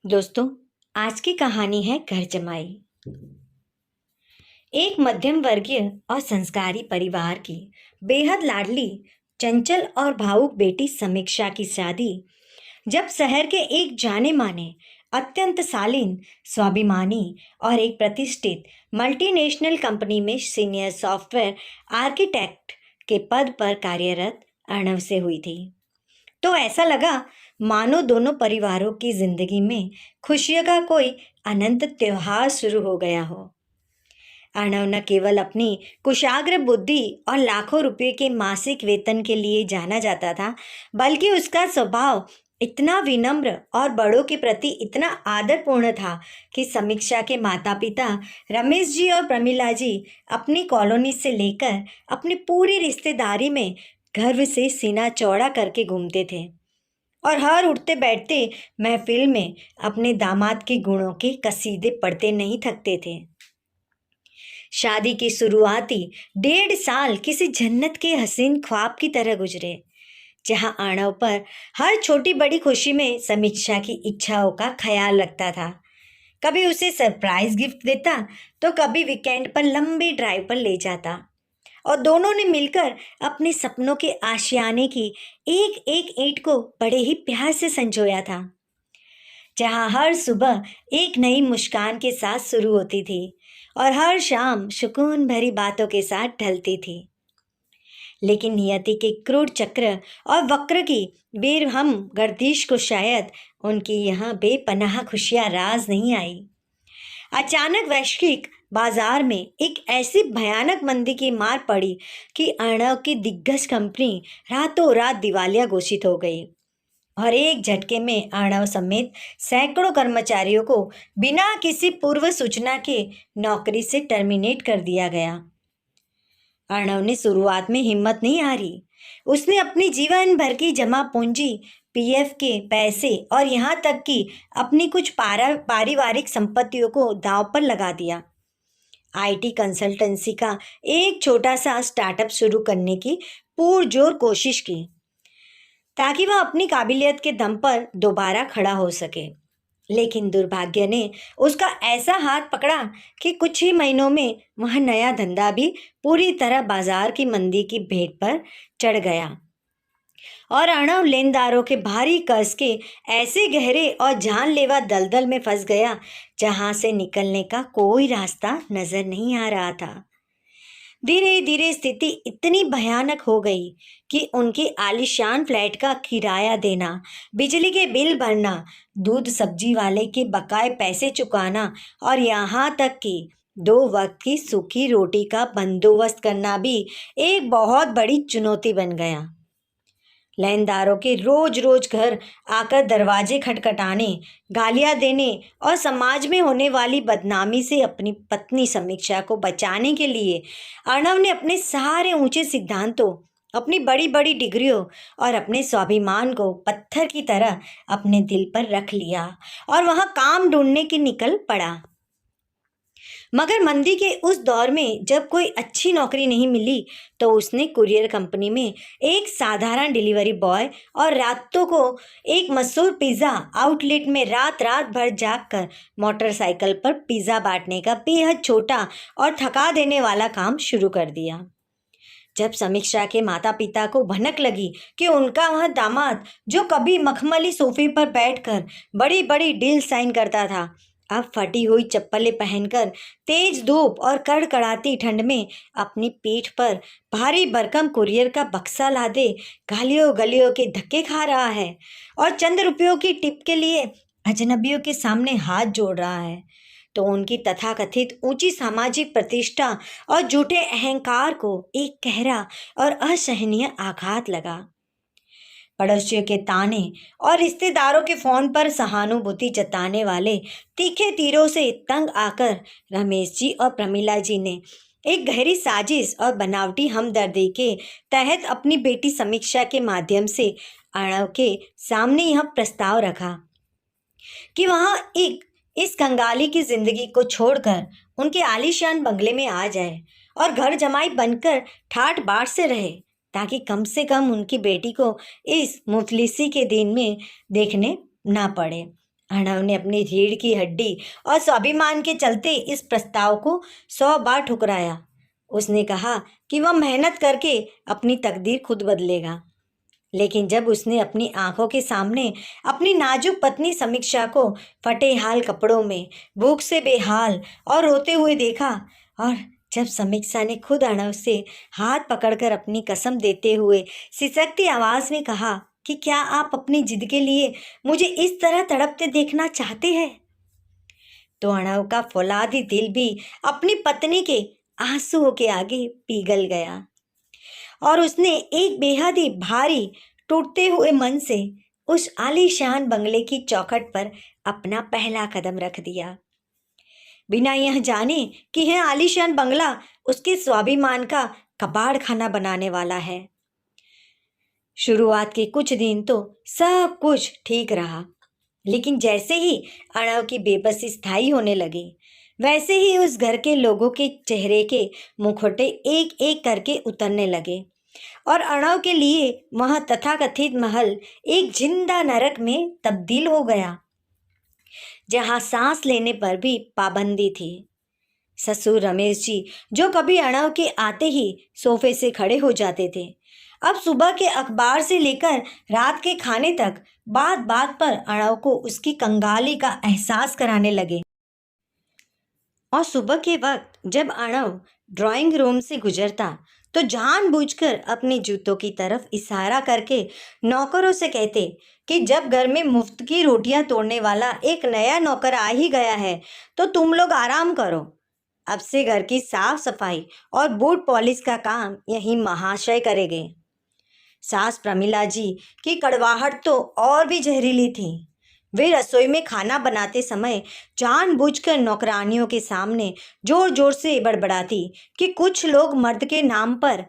दोस्तों, आज की कहानी है घर जमाई। एक मध्यम वर्गीय और संस्कारी परिवार की बेहद लाडली, चंचल और भावुक बेटी समीक्षा की शादी जब शहर के एक जाने माने, अत्यंत शालीन, स्वाभिमानी और एक प्रतिष्ठित मल्टीनेशनल कंपनी में सीनियर सॉफ्टवेयर आर्किटेक्ट के पद पर कार्यरत अर्णव से हुई थी, तो ऐसा लगा मानो दोनों परिवारों की जिंदगी में खुशियों का कोई अनंत त्योहार शुरू हो गया हो। अर्णव न केवल अपनी कुशाग्र बुद्धि और लाखों रुपए के मासिक वेतन के लिए जाना जाता था, बल्कि उसका स्वभाव इतना विनम्र और बड़ों के प्रति इतना आदरपूर्ण था कि समीक्षा के माता पिता रमेश जी और प्रमिला जी अपनी कॉलोनी से लेकर अपनी पूरी रिश्तेदारी में गर्व से सीना चौड़ा करके घूमते थे और हर उठते बैठते महफिल में अपने दामाद के गुणों के कसीदे पढ़ते नहीं थकते थे। शादी की शुरुआती 1.5 साल किसी जन्नत के हसीन ख्वाब की तरह गुजरे, जहां अर्णव पर हर छोटी बड़ी खुशी में समीक्षा की इच्छाओं का ख्याल रखता था। कभी उसे सरप्राइज गिफ्ट देता तो कभी वीकेंड पर लंबी ड्राइव पर ले जाता और दोनों ने मिलकर अपने सपनों के आशियाने की एक एक ईंट को बड़े ही प्यार से संजोया था, जहां हर सुबह एक नई मुस्कान के साथ शुरू होती थी और हर शाम सुकून भरी बातों के साथ ढलती थी। लेकिन नियति के क्रूर चक्र और वक्र की बेरहम गर्दिश को शायद उनकी यहाँ बेपनाह खुशियाँ राज नहीं आई। अचानक वैश्विक बाजार में एक ऐसी भयानक मंदी की मार पड़ी कि अर्णव की दिग्गज कंपनी रातों रात दिवालिया घोषित हो गई और एक झटके में अर्णव समेत सैकड़ों कर्मचारियों को बिना किसी पूर्व सूचना के नौकरी से टर्मिनेट कर दिया गया। अर्णव ने शुरुआत में हिम्मत नहीं हारी। उसने अपनी जीवन भर की जमा पूंजी, पीएफ के पैसे और यहाँ तक कि अपनी कुछ पारिवारिक संपत्तियों को दांव पर लगा दिया। आईटी कंसल्टेंसी का एक छोटा सा स्टार्टअप शुरू करने की पुरजोर कोशिश की ताकि वह अपनी काबिलियत के दम पर दोबारा खड़ा हो सके। लेकिन दुर्भाग्य ने उसका ऐसा हाथ पकड़ा कि कुछ ही महीनों में वह नया धंधा भी पूरी तरह बाजार की मंदी की भेंट पर चढ़ गया और अर्णव लेनदारों के भारी कर्ज के ऐसे गहरे और जानलेवा दलदल में फंस गया जहां से निकलने का कोई रास्ता नजर नहीं आ रहा था। धीरे धीरे स्थिति इतनी भयानक हो गई कि उनकी आलीशान फ्लैट का किराया देना, बिजली के बिल भरना, दूध सब्जी वाले के बकाए पैसे चुकाना और यहाँ तक कि 2 वक्त की सूखी रोटी का बंदोबस्त करना भी एक बहुत बड़ी चुनौती बन गया। लेनदारों के रोज रोज घर आकर दरवाजे खटखटाने, गालियां देने और समाज में होने वाली बदनामी से अपनी पत्नी समीक्षा को बचाने के लिए अर्णव ने अपने सारे ऊंचे सिद्धांतों, अपनी बड़ी बड़ी डिग्रियों और अपने स्वाभिमान को पत्थर की तरह अपने दिल पर रख लिया और वहां काम ढूंढने की निकल पड़ा। मगर मंदी के उस दौर में जब कोई अच्छी नौकरी नहीं मिली तो उसने कुरियर कंपनी में एक साधारण डिलीवरी बॉय और रातों को एक मशहूर पिज़्ज़ा आउटलेट में रात रात भर जागकर मोटरसाइकिल पर पिज़्ज़ा बांटने का बेहद छोटा और थका देने वाला काम शुरू कर दिया। जब समीक्षा के माता पिता को भनक लगी कि उनका वह दामाद, जो कभी मखमली सोफे पर बैठकर बड़ी बड़ी डील साइन करता था, अब फटी हुई चप्पलें पहनकर तेज धूप और कड़कड़ाती ठंड में अपनी पीठ पर भारी भरकम कुरियर का बक्सा लादे गलियों गलियों के धक्के खा रहा है और चंद रुपयों की टिप के लिए अजनबियों के सामने हाथ जोड़ रहा है, तो उनकी तथाकथित ऊंची सामाजिक प्रतिष्ठा और झूठे अहंकार को एक गहरा और असहनीय आघात लगा। पड़ोसियों के ताने और रिश्तेदारों के फोन पर सहानुभूति जताने वाले तीखे तीरों से तंग आकर रमेश जी और प्रमिला जी ने एक गहरी साजिश और बनावटी हमदर्दी के तहत अपनी बेटी समीक्षा के माध्यम से अर्णव के सामने यह प्रस्ताव रखा कि वहाँ इस कंगाली की जिंदगी को छोड़कर उनके आलीशान बंगले में आ जाए और घर जमाई बनकर ठाठ बाट से रहे, ताकि कम से कम उनकी बेटी को इस मुफलिसी के दिन में देखने ना पड़े। अर्णव ने अपनी रीढ़ की हड्डी और स्वाभिमान के चलते इस प्रस्ताव को 100 बार ठुकराया। उसने कहा कि वह मेहनत करके अपनी तकदीर खुद बदलेगा। लेकिन जब उसने अपनी आंखों के सामने अपनी नाजुक पत्नी समीक्षा को फटे हाल कपड़ों में, भूख से बेहाल और रोते हुए देखा, और जब समीक्षा ने खुद अर्णव से हाथ पकड़कर अपनी कसम देते हुए सिसकती आवाज में कहा कि क्या आप अपनी जिद के लिए मुझे इस तरह तड़पते देखना चाहते हैं, तो अर्णव का फौलादी दिल भी अपनी पत्नी के आंसुओं के आगे पिघल गया और उसने एक बेहद ही भारी टूटते हुए मन से उस आलीशान बंगले की चौखट पर अपना पहला कदम रख दिया, बिना यह जाने कि यह आलीशान बंगला उसके स्वाभिमान का कबाड़ खाना बनाने वाला है। शुरुआत के कुछ दिन तो सब कुछ ठीक रहा, लेकिन जैसे ही अर्णव की बेबसी स्थायी होने लगी, वैसे ही उस घर के लोगों के चेहरे के मुखौटे एक एक करके उतरने लगे और अर्णव के लिए वह तथाकथित महल एक जिंदा नरक में तब्दील हो गया, जहां सांस लेने पर भी पाबंदी थी। ससुर रमेश जी, जो कभी अर्णव के आते ही सोफे से खड़े हो जाते थे, अब सुबह के अखबार से लेकर रात के खाने तक बात बात पर अर्णव को उसकी कंगाली का एहसास कराने लगे। और सुबह के वक्त जब अर्णव ड्राइंग रूम से गुजरता तो जानबूझकर अपने जूतों की तरफ इशारा करके नौकरों से कहते कि जब घर में मुफ्त की रोटियां तोड़ने वाला एक नया नौकर आ ही गया है तो तुम लोग आराम करो। अब से घर की साफ सफाई और बूट पॉलिश का काम यही महाशय करेंगे। सास प्रमिला जी की कड़वाहट तो और भी जहरीली थी। वे रसोई में खाना बनाते समय जानबूझकर नौकरानियों के सामने जोर जोर से बड़बड़ाती कि कुछ लोग मर्द के नाम पर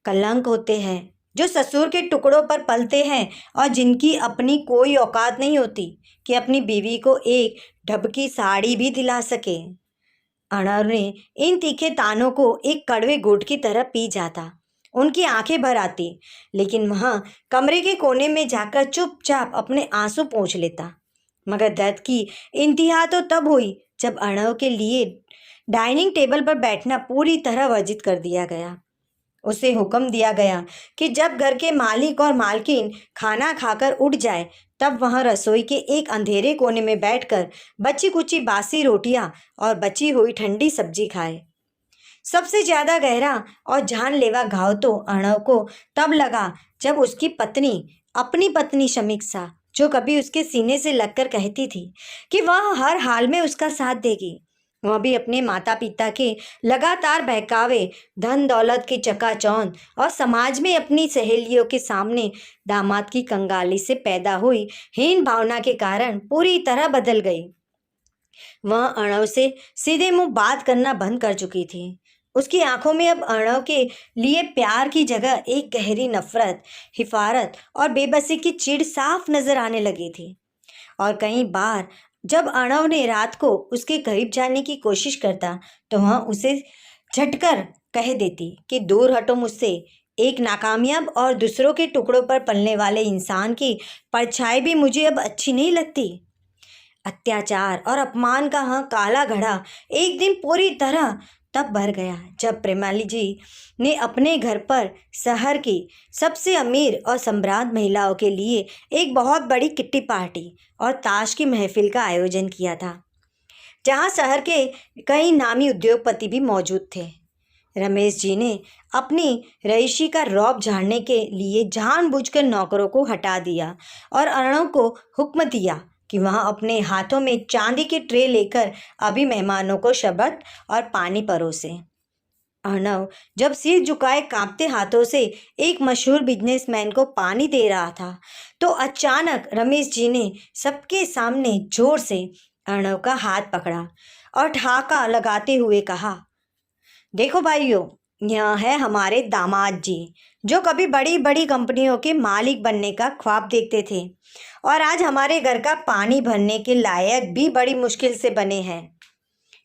कलंक होते हैं, जो ससुर के टुकड़ों पर पलते हैं और जिनकी अपनी कोई औकात नहीं होती कि अपनी बीवी को एक ढबकी साड़ी भी दिला सके। अर्णव ने इन तीखे तानों को एक कड़वे घूंट की तरह पी जाता। उनकी आंखें भर आती, लेकिन वह कमरे के कोने में जाकर चुपचाप अपने आंसू पोंछ लेता। मगर दर्द की इंतहा तो तब हुई जब अर्णव के लिए डाइनिंग टेबल पर बैठना पूरी तरह वर्जित कर दिया गया। उसे हुक्म दिया गया कि जब घर के मालिक और मालकिन खाना खाकर उठ जाए तब वह रसोई के एक अंधेरे कोने में बैठकर बची कुची बासी रोटियां और बची हुई ठंडी सब्जी खाए। सबसे ज्यादा गहरा और जानलेवा घाव तो अर्णव को तब लगा जब उसकी पत्नी, अपनी पत्नी समीक्षा, जो कभी उसके सीने से लगकर कहती थी कि वह हर हाल में उसका साथ देगी, वह भी अपने माता पिता के लगातार बहकावे, धन दौलत की चकाचौंध और समाज में अपनी सहेलियों के सामने दामाद की कंगाली से पैदा हुई हीन भावना के कारण पूरी तरह बदल गई। वह अर्णव से सीधे मुंह बात करना बंद कर चुकी थी। उसकी आंखों में अब अर्णव के लिए प्यार की जगह एक गहरी नफरत, हिफारत और बेबसी की चिढ़ साफ नजर आने लगी थी। और कई बार जब अर्णव ने रात को उसके करीब जाने की कोशिश करता तो वह उसे झटकर कह देती कि दूर हटो मुझसे, एक नाकामयाब और दूसरों के टुकड़ों पर पलने वाले इंसान की परछाई भी मुझे अब अच्छी नहीं लगती। अत्याचार और अपमान का वह काला घड़ा एक दिन पूरी तरह तब भर गया जब प्रेमाली जी ने अपने घर पर शहर की सबसे अमीर और सम्राट महिलाओं के लिए एक बहुत बड़ी किट्टी पार्टी और ताश की महफिल का आयोजन किया था, जहां शहर के कई नामी उद्योगपति भी मौजूद थे। रमेश जी ने अपनी रईसी का रौब झाड़ने के लिए जानबूझकर नौकरों को हटा दिया और अर्णव को हुक्म दिया कि वह अपने हाथों में चांदी की ट्रे लेकर अभी मेहमानों को शरबत और पानी परोसे। अर्णव जब सिर झुकाए कांपते हाथों से एक मशहूर बिजनेसमैन को पानी दे रहा था तो अचानक रमेश जी ने सबके सामने जोर से अर्णव का हाथ पकड़ा और ठहाका लगाते हुए कहा, देखो भाइयों, यह है हमारे दामाद जी, जो कभी बड़ी बड़ी कंपनियों के मालिक बनने का ख्वाब देखते थे और आज हमारे घर का पानी भरने के लायक भी बड़ी मुश्किल से बने हैं।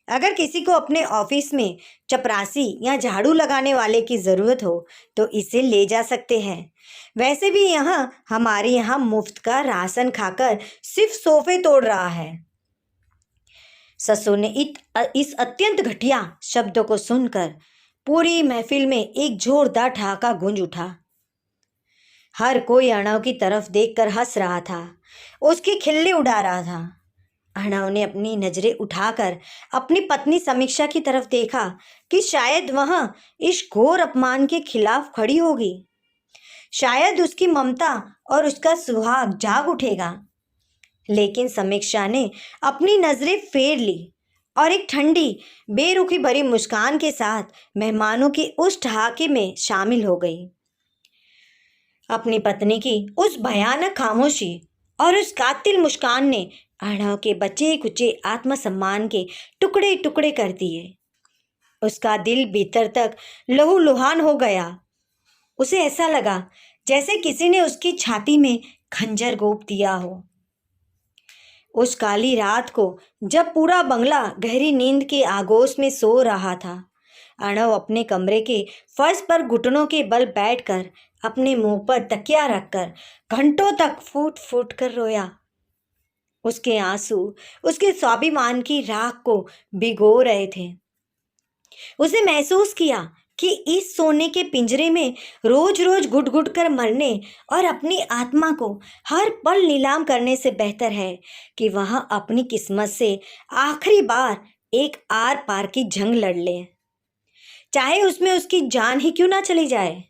अगर किसी को अपने ऑफिस में चपरासी या झाड़ू लगाने वाले की ज़रूरत हो तो इसे ले जा सकते हैं। वैसे भी हमारे यहाँ मुफ्त का राशन खाकर सिर्फ सोफे तोड़ रहा है। ससुर ने इस अत्यंत घटिया शब्दों को सुनकर पूरी महफिल में एक जोरदार ठहाका गूंज उठा। हर कोई अर्णव की तरफ देखकर हंस रहा था, उसकी खिल्ली उड़ा रहा था। अर्णव ने अपनी नजरें उठाकर अपनी पत्नी समीक्षा की तरफ देखा कि शायद वह इस घोर अपमान के खिलाफ खड़ी होगी। शायद उसकी ममता और उसका सुहाग जाग उठेगा। लेकिन समीक्षा ने अपनी नजरें फेर ली और एक ठंडी बेरुखी भरी मुस्कान के साथ मेहमानों की उस ठहाके में शामिल हो गई। अपनी पत्नी की उस भयानक खामोशी और उस कातिल मुस्कान ने अर्णव के बचे कुचे आत्मसम्मान के टुकड़े टुकड़े कर दिए। उसका दिल भीतर तक लहूलुहान हो गया। उसे ऐसा लगा जैसे किसी ने उसकी छाती में खंजर गोप दिया हो। उस काली रात को जब पूरा बंगला गहरी नींद के आगोश में सो रहा था, अर्णव अपने कमरे के फर्श पर घुटनों के बल बैठकर अपने मुंह पर तकिया रखकर घंटों तक फूट फूट कर रोया। उसके आंसू उसके स्वाभिमान की राख को भिगो रहे थे। उसे महसूस किया कि इस सोने के पिंजरे में रोज रोज घुट घुट कर मरने और अपनी आत्मा को हर पल नीलाम करने से बेहतर है कि वह अपनी किस्मत से आखिरी बार एक आर पार की जंग लड़ ले, चाहे उसमें उसकी जान ही क्यों ना चली जाए।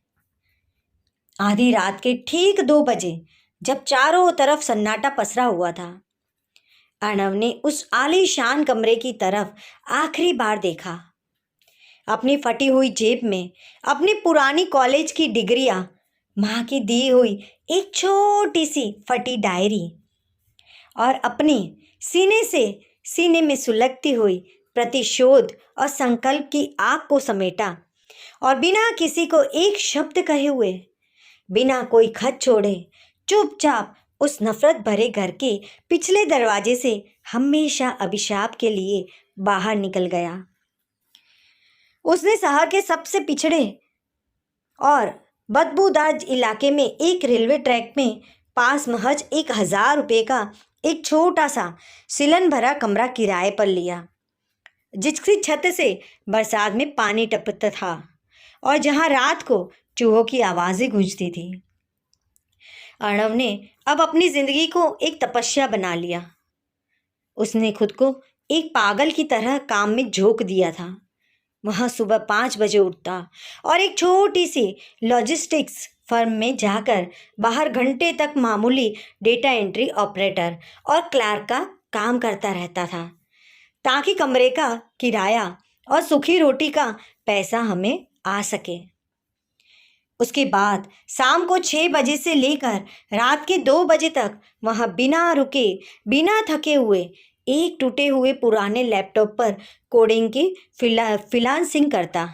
आधी रात के ठीक 2 बजे जब चारों तरफ सन्नाटा पसरा हुआ था, अर्णव ने उस आलीशान कमरे की तरफ आखिरी बार देखा। अपनी फटी हुई जेब में अपनी पुरानी कॉलेज की डिग्रियां, माँ की दी हुई एक छोटी सी फटी डायरी और अपनी सीने में सुलगती हुई प्रतिशोध और संकल्प की आग को समेटा और बिना किसी को एक शब्द कहे हुए, बिना कोई खत छोड़े चुपचाप उस नफरत भरे घर के पिछले दरवाजे से हमेशा अभिशाप के लिए बाहर निकल गया। उसने शहर के सबसे पिछड़े और बदबूदार इलाके में एक रेलवे ट्रैक में पास महज 1000 रुपये का एक छोटा सा सिलन भरा कमरा किराए पर लिया, जिसकी छत से बरसात में पानी टपकता था और जहां रात को चूहों की आवाज़ें गूंजती थी। अर्णव ने अब अपनी जिंदगी को एक तपस्या बना लिया। उसने खुद को एक पागल की तरह काम में झोंक दिया था। वह सुबह 5 बजे उठता और एक छोटी सी लॉजिस्टिक्स फर्म में जाकर बाहर घंटे तक मामूली डेटा एंट्री ऑपरेटर और क्लार्क का काम करता रहता था, ताकि कमरे का किराया और सूखी रोटी का पैसा हमें आ सके। उसके बाद शाम को 6 बजे से लेकर रात के 2 बजे तक वह बिना रुके बिना थके हुए एक टूटे हुए पुराने लैपटॉप पर कोडिंग की फ्रीलांसिंग करता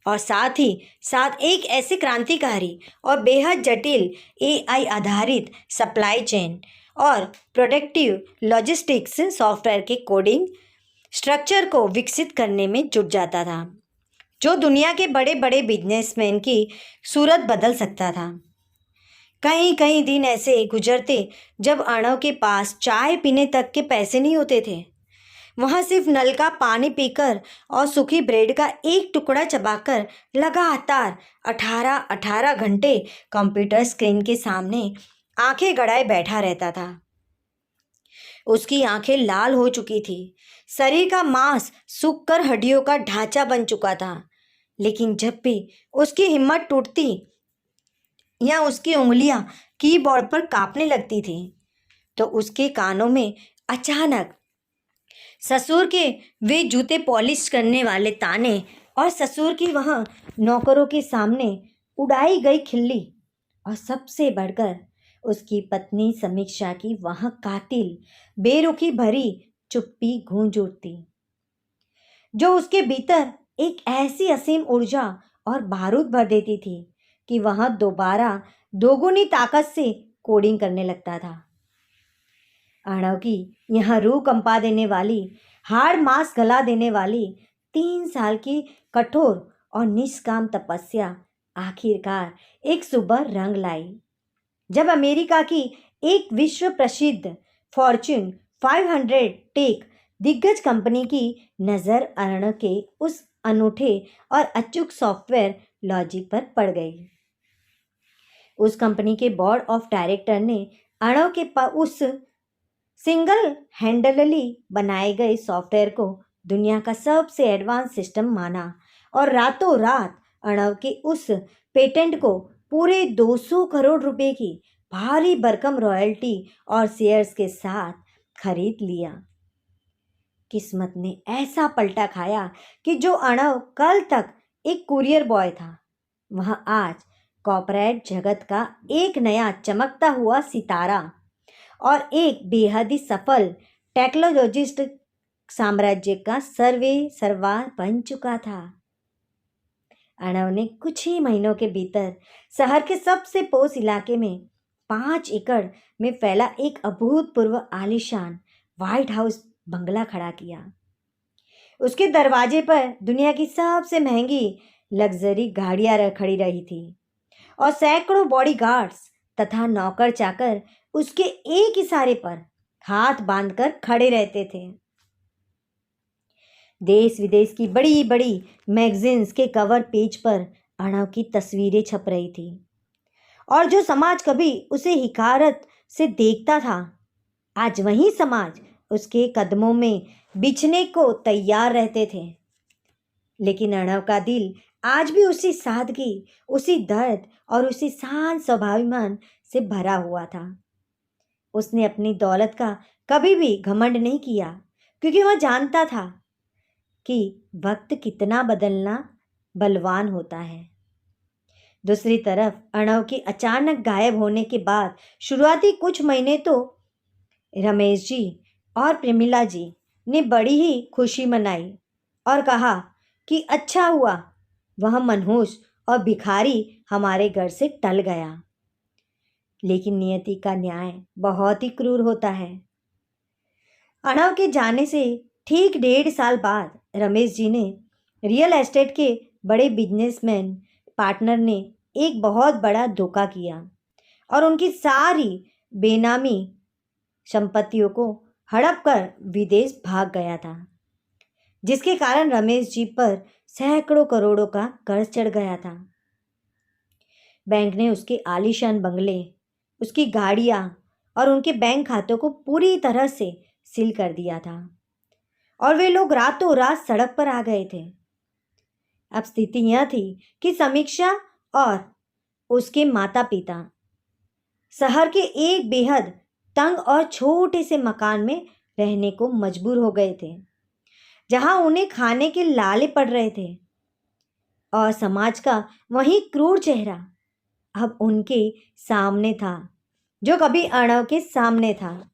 और साथ ही साथ एक ऐसे क्रांतिकारी और बेहद जटिल AI आधारित सप्लाई चेन और प्रोडक्टिव लॉजिस्टिक्स सॉफ्टवेयर के कोडिंग स्ट्रक्चर को विकसित करने में जुट जाता था, जो दुनिया के बड़े बड़े बिजनेसमैन की सूरत बदल सकता था। कई दिन ऐसे गुजरते जब अर्णव के पास चाय पीने तक के पैसे नहीं होते थे। वहाँ सिर्फ नल का पानी पीकर और सूखी ब्रेड का एक टुकड़ा चबाकर लगातार 18 घंटे कंप्यूटर स्क्रीन के सामने आंखें गड़ाए बैठा रहता था। उसकी आंखें लाल हो चुकी थी, शरीर का मांस सूखकर हड्डियों का ढांचा बन चुका था। लेकिन जब भी उसकी हिम्मत टूटती या उसकी उंगलियां कीबोर्ड पर कांपने लगती थी, तो उसके कानों में अचानक ससुर के वे जूते पॉलिश करने वाले ताने और ससुर की वहाँ नौकरों के सामने उड़ाई गई खिल्ली और सबसे बढ़कर उसकी पत्नी समीक्षा की वहाँ कातिल बेरुखी भरी चुप्पी गूंज उठती, जो उसके भीतर एक ऐसी असीम ऊर्जा और बारूद भर देती थी कि वह दोबारा दोगुनी ताकत से कोडिंग करने लगता था। अर्णव की यहाँ रूह कंपा देने वाली हाड़ मांस गला देने वाली 3 साल की कठोर और निष्काम तपस्या आखिरकार एक सुबह रंग लाई, जब अमेरिका की एक विश्व प्रसिद्ध फॉर्च्यून 500 टेक दिग्गज कंपनी की नज़र अर्णव के उस अनूठे और अचूक सॉफ्टवेयर लॉजिक पर पड़ गई। उस कंपनी के बोर्ड ऑफ डायरेक्टर ने अर्णव के उस सिंगल हैंडलली बनाए गए सॉफ्टवेयर को दुनिया का सबसे एडवांस सिस्टम माना और रातों रात अर्णव के उस पेटेंट को पूरे 200 करोड़ रुपए की भारी भरकम रॉयल्टी और शेयर्स के साथ खरीद लिया। किस्मत ने ऐसा पलटा खाया कि जो अर्णव कल तक एक कुरियर बॉय था, वह आज कॉर्पोरेट जगत का एक नया चमकता हुआ सितारा और एक बेहद ही सफल टेक्नोलॉजिस्ट साम्राज्य का सर्वा बन चुका था। अर्णव ने कुछ ही महीनों के भीतर शहर के सबसे पोश इलाके में 5 एकड़ में फैला एक अभूतपूर्व आलीशान व्हाइट हाउस बंगला खड़ा किया। उसके दरवाजे पर दुनिया की सबसे महंगी लग्जरी गाड़ियां खड़ी रही थी और सैकड़ों बॉडीगार्ड्स तथा नौकर चाकर उसके एक इशारे पर हाथ बांधकर खड़े रहते थे। देश विदेश की बड़ी बड़ी मैगजीन्स के कवर पेज पर अर्णव की तस्वीरें छप रही थी और जो समाज कभी उसे हिकारत से देखता था, आज वही समाज उसके कदमों में बिछने को तैयार रहते थे। लेकिन अर्णव का दिल आज भी उसी सादगी, उसी दर्द और उसी शांत स्वाभिमान से भरा हुआ था। उसने अपनी दौलत का कभी भी घमंड नहीं किया, क्योंकि वह जानता था कि वक्त कितना बदलना बलवान होता है। दूसरी तरफ अर्णव के अचानक गायब होने के बाद शुरुआती कुछ महीने तो रमेश जी और प्रमिला जी ने बड़ी ही खुशी मनाई और कहा कि अच्छा हुआ वह मनहूस और भिखारी हमारे घर से टल गया। लेकिन नियति का न्याय बहुत ही क्रूर होता है। अर्णव के जाने से ठीक 1.5 साल बाद रमेश जी ने रियल एस्टेट के बड़े बिजनेसमैन पार्टनर ने एक बहुत बड़ा धोखा किया और उनकी सारी बेनामी संपत्तियों को हड़प कर विदेश भाग गया था, जिसके कारण रमेश जी पर सैकड़ों करोड़ों का कर्ज चढ़ गया था। बैंक ने उसके आलीशान बंगले, उसकी गाड़ियां और उनके बैंक खातों को पूरी तरह से सील कर दिया था और वे लोग रातों रात सड़क पर आ गए थे। अब स्थिति यह थी कि समीक्षा और उसके माता पिता शहर के एक बेहद तंग और छोटे से मकान में रहने को मजबूर हो गए थे, जहां उन्हें खाने के लाले पड़ रहे थे और समाज का वही क्रूर चेहरा अब उनके सामने था, जो कभी अर्णव के सामने था।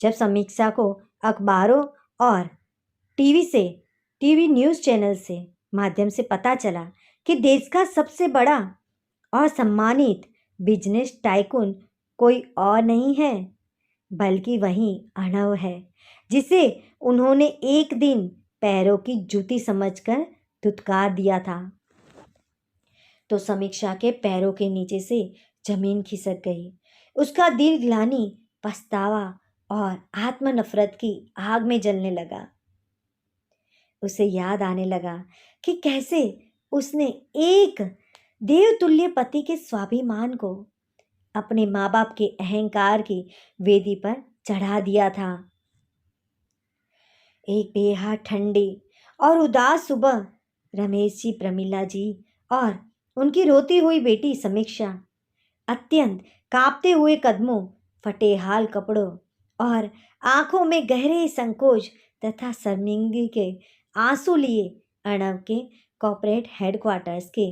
जब समीक्षा को अखबारों और टीवी न्यूज़ चैनल से माध्यम से पता चला कि देश का सबसे बड़ा और सम्मानित बिजनेस टाइकून कोई और नहीं है, बल्कि वही अर्णव है, जिसे उन्होंने एक दिन पैरों की जूती समझकर धुतकार दिया था, तो समीक्षा के पैरों के नीचे से जमीन खिसक गई। उसका दिल ग्लानि, पछतावा और आत्म नफरत की आग में जलने लगा। उसे याद आने लगा कि कैसे उसने एक देवतुल्य पति के स्वाभिमान को अपने माँ बाप के अहंकार की वेदी पर चढ़ा दिया था। एक बेहद ठंडी और उदास सुबह रमेश जी, प्रमिला जी और उनकी रोती हुई बेटी समीक्षा अत्यंत कांपते हुए कदमों, फटे हाल कपड़ों और आंखों में गहरे संकोच तथा शर्मिंदगी के आंसू लिए अर्णव के कॉर्पोरेट हेडक्वार्टर्स के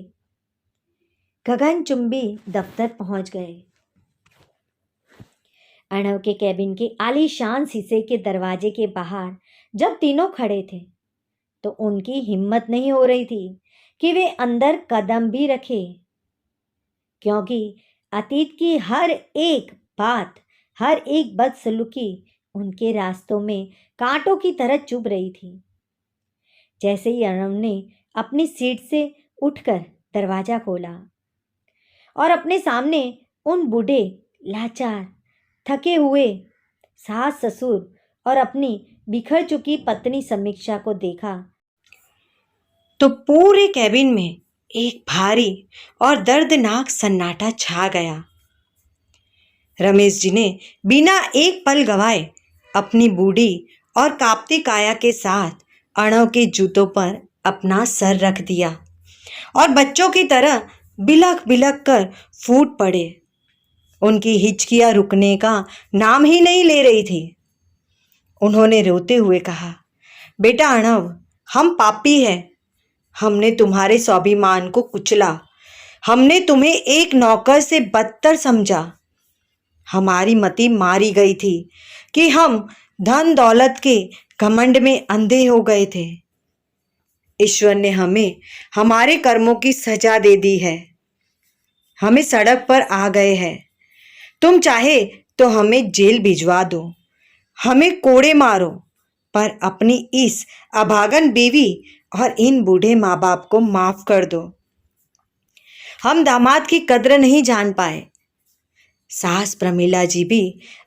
गगनचुंबी दफ्तर पहुंच गए। अर्णव के कैबिन के आलीशान शीशे के दरवाजे के बाहर जब तीनों खड़े थे, तो उनकी हिम्मत नहीं हो रही थी कि वे अंदर कदम भी रखे, क्योंकि अतीत की हर एक बात, हर एक बदसलूकी उनके रास्तों में कांटों की तरह चुभ रही थी। जैसे ही अर्णव ने अपनी सीट से उठकर दरवाजा खोला और अपने सामने उन बूढ़े, लाचार, थके हुए सास ससुर और अपनी बिखर चुकी पत्नी समीक्षा को देखा, तो पूरे कैबिन में एक भारी और दर्दनाक सन्नाटा छा गया। रमेश जी ने बिना एक पल गवाए अपनी बूढ़ी और कांपती काया के साथ अर्णव के जूतों पर अपना सर रख दिया और बच्चों की तरह बिलख बिलख कर फूट पड़े। उनकी हिचकियां रुकने का नाम ही नहीं ले रही थी। उन्होंने रोते हुए कहा, बेटा अर्णव, हम पापी हैं। हमने तुम्हारे स्वाभिमान को कुचला। हमने तुम्हें एक नौकर से बदतर समझा। हमारी मति मारी गई थी कि हम धन दौलत के घमंड में अंधे हो गए थे। ईश्वर ने हमें हमारे कर्मों की सजा दे दी है। हमें सड़क पर आ गए हैं। तुम चाहे तो हमें जेल भिजवा दो, हमें कोड़े मारो, पर अपनी इस अभागन बीवी और इन बूढ़े माँ बाप को माफ कर दो। हम दामाद की कद्र नहीं जान पाए। सास प्रमीला जी भी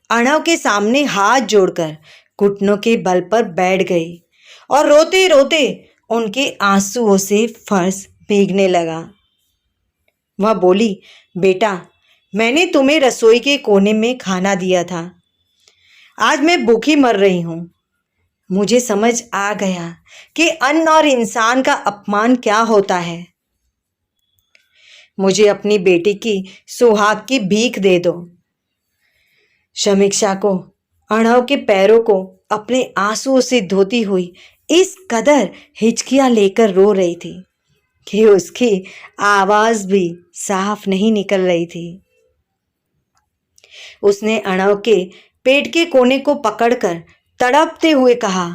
अर्णव के सामने हाथ जोड़कर घुटनों के बल पर बैठ गई और रोते रोते उनके आंसुओं से फर्श भीगने लगा। वह बोली, बेटा, मैंने तुम्हें रसोई के कोने में खाना दिया था। आज मैं भूखी मर रही हूँ। मुझे समझ आ गया कि अन्न और इंसान का अपमान क्या होता है। मुझे अपनी बेटी की सुहाग की भीख दे दो। समीक्षा को अर्णव के पैरों को अपने आंसुओं से धोती हुई इस कदर हिचकियां लेकर रो रही थी कि उसकी आवाज भी साफ नहीं निकल रही थी। उसने अर्णव के पेट के कोने को पकड़कर तड़पते हुए कहा,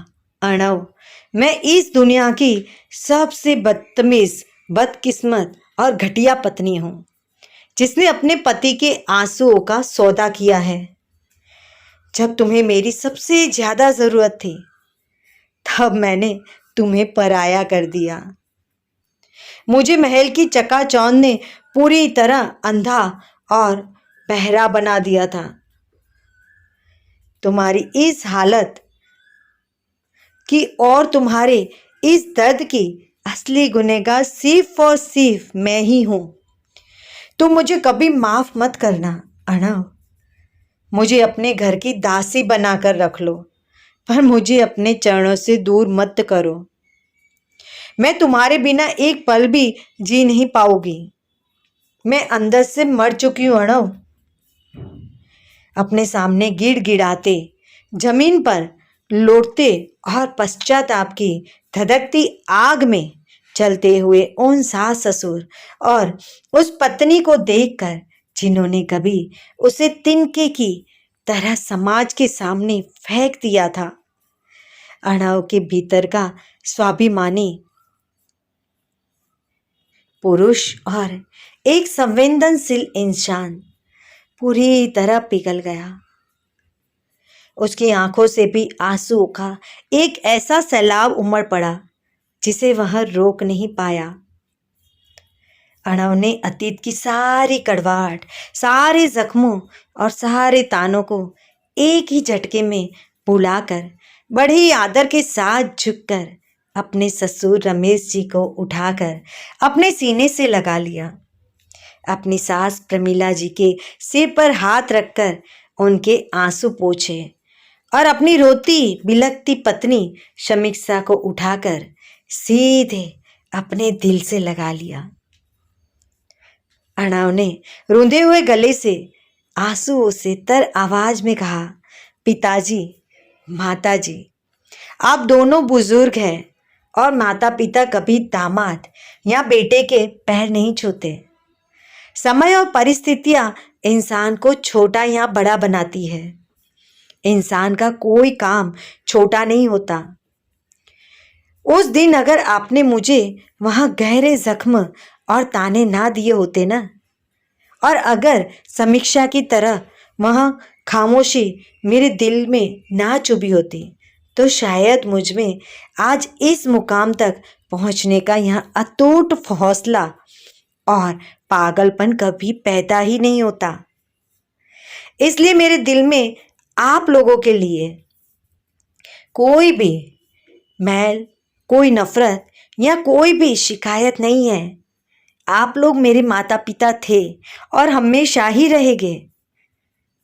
अर्णव, मैं इस दुनिया की सबसे बदतमीज, बदकिस्मत और घटिया पत्नी हूं, जिसने अपने पति के आंसुओं का सौदा किया है। जब तुम्हें मेरी सबसे ज्यादा जरूरत थी, तब मैंने तुम्हें पराया कर दिया। मुझे महल की चकाचौंध ने पूरी तरह अंधा और बहरा बना दिया था। तुम्हारी इस हालत की और तुम्हारे इस दर्द की असली गुनहगार सिर्फ और सिर्फ मैं ही हूं। तुम मुझे कभी माफ मत करना अर्णव। मुझे अपने घर की दासी बनाकर रख लो, पर मुझे अपने चरणों से दूर मत करो। मैं तुम्हारे बिना एक पल भी जी नहीं पाऊंगी। मैं अंदर से मर चुकी हूं अर्णव। अपने सामने गिड़गिड़ाते, जमीन पर लौटते और पश्चाताप की धधकती आग में चलते हुए उन सास ससुर और उस पत्नी को देखकर जिन्होंने कभी उसे तिनके की तरह समाज के सामने फेंक दिया था, अर्णव के भीतर का स्वाभिमानी पुरुष और एक संवेदनशील इंसान पूरी तरह पिघल गया। उसकी आंखों से भी आंसुओं का एक ऐसा सैलाब उमड़ पड़ा जिसे वह रोक नहीं पाया। अर्णव ने अतीत की सारी कड़वाहट, सारे जख्मों और सारे तानों को एक ही झटके में भुलाकर बड़े ही आदर के साथ झुककर अपने ससुर रमेश जी को उठाकर अपने सीने से लगा लिया। अपनी सास प्रमीला जी के सिर पर हाथ रखकर उनके आंसू पोंछे और अपनी रोती बिलखती पत्नी समीक्षा को उठाकर सीधे अपने दिल से लगा लिया। अर्णव ने रूंधे हुए गले से आंसुओं से तर आवाज में कहा, पिताजी, माताजी, आप दोनों बुजुर्ग हैं और माता पिता कभी दामाद या बेटे के पैर नहीं छूते। समय और परिस्थितियां इंसान को छोटा या बड़ा बनाती है। इंसान का कोई काम छोटा नहीं होता। उस दिन अगर आपने मुझे वहां गहरे जख्म और ताने ना दिए होते ना, और अगर समीक्षा की तरह वहां खामोशी मेरे दिल में ना चुभी होती तो शायद मुझ में आज इस मुकाम तक पहुंचने का यहाँ अटूट हौसला और पागलपन कभी पैदा ही नहीं होता। इसलिए मेरे दिल में आप लोगों के लिए कोई भी मैल, कोई नफरत या कोई भी शिकायत नहीं है। आप लोग मेरे माता पिता थे और हमेशा ही रहेंगे।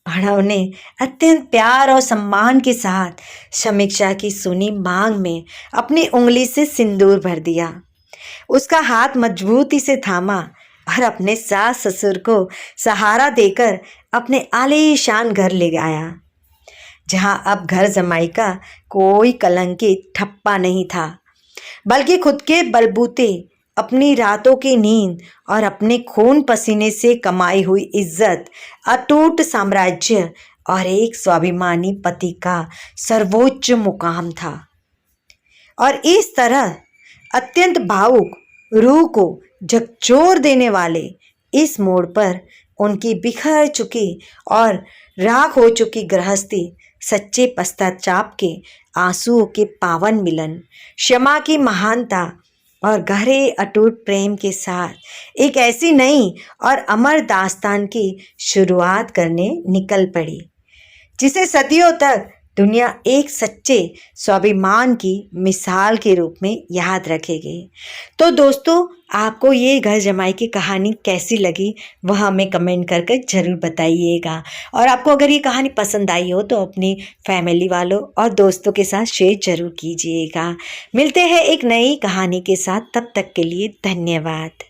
प्रणव ने अत्यंत प्यार और सम्मान के साथ समीक्षा की सुनी मांग में अपनी उंगली से सिंदूर भर दिया। उसका हाथ मजबूती से थामा और अपने सास ससुर को सहारा देकर अपने आलीशान घर ले आया, जहां अब घर जमाई का कोई कलंकित ठप्पा नहीं था, बल्कि खुद के बलबूते अपनी रातों की नींद और अपने खून पसीने से कमाई हुई इज्जत, अटूट साम्राज्य और एक स्वाभिमानी पति का सर्वोच्च मुकाम था। और इस तरह अत्यंत भावुक रूह को झकझोर देने वाले इस मोड़ पर उनकी बिखर चुकी और राख हो चुकी गृहस्थी सच्चे पश्चाताप के आंसुओं के पावन मिलन, क्षमा की महानता और गहरे अटूट प्रेम के साथ एक ऐसी नई और अमर दास्तान की शुरुआत करने निकल पड़ी, जिसे सदियों तक दुनिया एक सच्चे स्वाभिमान की मिसाल के रूप में याद रखेगी। तो दोस्तों, आपको ये घर जमाई की कहानी कैसी लगी वह हमें कमेंट करके ज़रूर बताइएगा। और आपको अगर ये कहानी पसंद आई हो तो अपनी फैमिली वालों और दोस्तों के साथ शेयर ज़रूर कीजिएगा। मिलते हैं एक नई कहानी के साथ, तब तक के लिए धन्यवाद।